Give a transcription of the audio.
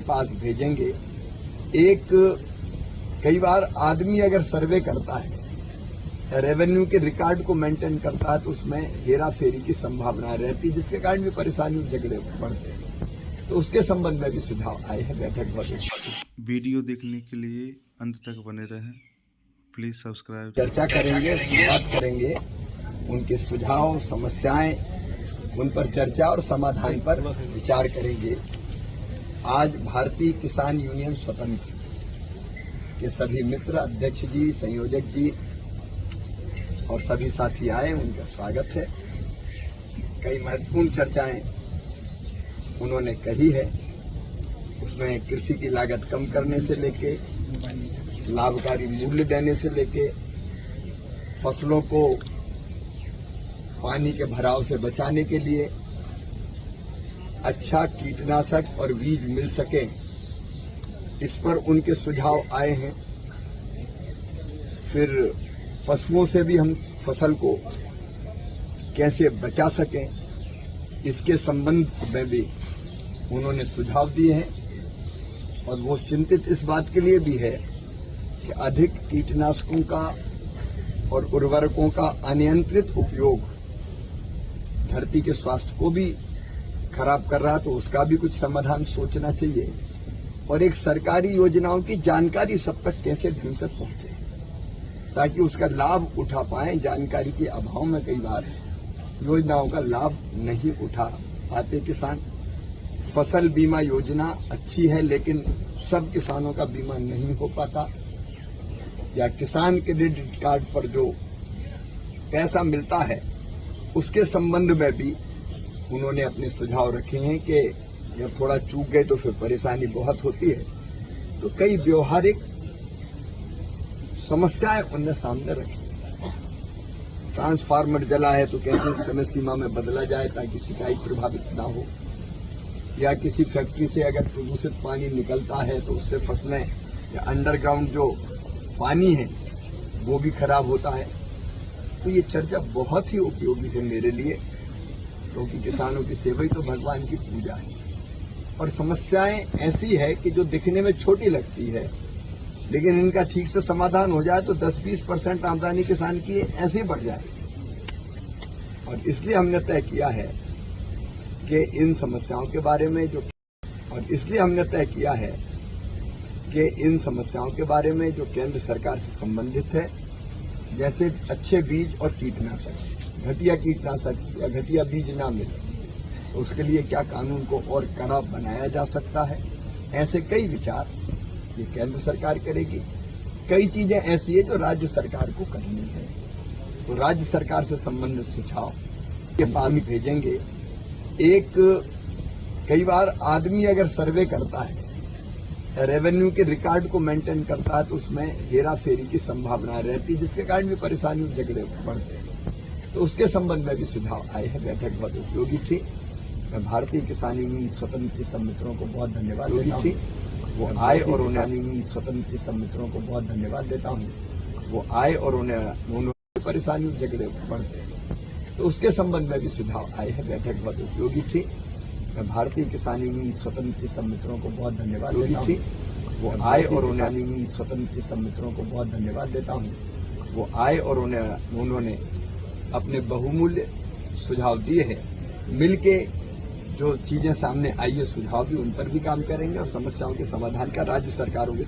पास भेजेंगे। एक कई बार आदमी अगर सर्वे करता है, रेवेन्यू के रिकॉर्ड को मेंटेन करता है, तो उसमें हेरा फेरी की संभावना रहती है, जिसके कारण भी परेशानी झगड़े बढ़ते हैं। तो उसके संबंध में भी सुझाव आए हैं। बैठक बहुत वीडियो देखने के लिए अंत तक बने रहें। Please subscribe. चर्चा करेंगे, बात करेंगे, उनके सुझाव, समस्याएं, उन पर चर्चा और समाधान पर विचार करेंगे। आज भारतीय किसान यूनियन स्वतंत्र के सभी मित्र, अध्यक्ष जी, संयोजक जी और सभी साथी आए, उनका स्वागत है। कई महत्वपूर्ण चर्चाएं उन्होंने कही है। उसमें कृषि की लागत कम करने से लेके, लाभकारी मूल्य देने से लेके, फसलों को पानी के भराव से बचाने के लिए अच्छा कीटनाशक और बीज मिल सके, इस पर उनके सुझाव आए हैं। फिर पशुओं से भी हम फसल को कैसे बचा सकें, इसके संबंध में भी उन्होंने सुझाव दिए हैं। और वो चिंतित इस बात के लिए भी है कि अधिक कीटनाशकों का और उर्वरकों का अनियंत्रित उपयोग धरती के स्वास्थ्य को भी खराब कर रहा है, तो उसका भी कुछ समाधान सोचना चाहिए। और एक सरकारी योजनाओं की जानकारी सब तक कैसे ढंग से पहुंचे, ताकि उसका लाभ उठा पाए। जानकारी के अभाव में कई बार योजनाओं का लाभ नहीं उठा पाते किसान। फसल बीमा योजना अच्छी है, लेकिन सब किसानों का बीमा नहीं हो पाता, या किसान क्रेडिट कार्ड पर जो पैसा मिलता है उसके संबंध में भी उन्होंने अपने सुझाव रखे हैं कि जब थोड़ा चूक गए तो फिर परेशानी बहुत होती है। तो कई व्यवहारिक समस्याएं उन्होंने सामने रखी। ट्रांसफार्मर जला है तो कैसे समय सीमा में बदला जाए ताकि सिंचाई प्रभावित ना हो, या किसी फैक्ट्री से अगर प्रदूषित पानी निकलता है तो उससे फसलें या अंडरग्राउंड जो पानी है वो भी खराब होता है। तो ये चर्चा बहुत ही उपयोगी है मेरे लिए, क्योंकि किसानों की सेवा ही तो भगवान की पूजा है। और समस्याएं ऐसी है कि जो दिखने में छोटी लगती है, लेकिन इनका ठीक से समाधान हो जाए तो 10-20% आमदनी किसान की ऐसे ही बढ़ जाएगी। और इसलिए हमने तय किया है कि इन समस्याओं के बारे में जो केंद्र सरकार से संबंधित है, जैसे अच्छे बीज और कीटनाशक, घटिया कीटनाशक या घटिया बीज ना मिले, तो उसके लिए क्या कानून को और कड़ा बनाया जा सकता है, ऐसे कई विचार ये केंद्र सरकार करेगी। कई चीजें ऐसी है जो राज्य सरकार को करनी है, तो राज्य सरकार से संबंधित सुझाव के पास भेजेंगे। एक कई बार आदमी अगर सर्वे करता है, रेवेन्यू के रिकॉर्ड को मेंटेन करता है, तो उसमें हेरा फेरी की संभावना रहती है, जिसके कारण भी परेशानी झगड़े बढ़ते हैं। तो उसके संबंध में भी सुझाव आए हैं। बैठक बहुत उपयोगी थी। मैं भारतीय किसान यूनियन स्वतंत्र के सब मित्रों को बहुत धन्यवाद देता हूँ। वो आए और उन्हें स्वतंत्र के सब मित्रों को बहुत धन्यवाद देता हूँ। वो आए और उन्होंने परेशानी झगड़े बढ़ते हैं। तो उसके संबंध में भी सुझाव आए हैं। बैठक बहुत उपयोगी थी। मैं भारतीय किसान यूनियन स्वतंत्र के सब मित्रों को बहुत धन्यवाद देता हूँ। वो आए और उन्हें स्वतंत्र के सब मित्रों को बहुत धन्यवाद देता हूँ। वो आए और उन्होंने अपने बहुमूल्य सुझाव दिए हैं। मिलके जो चीजें सामने आई है, सुझाव भी उन पर भी काम करेंगे और समस्याओं के समाधान का राज्य सरकारों के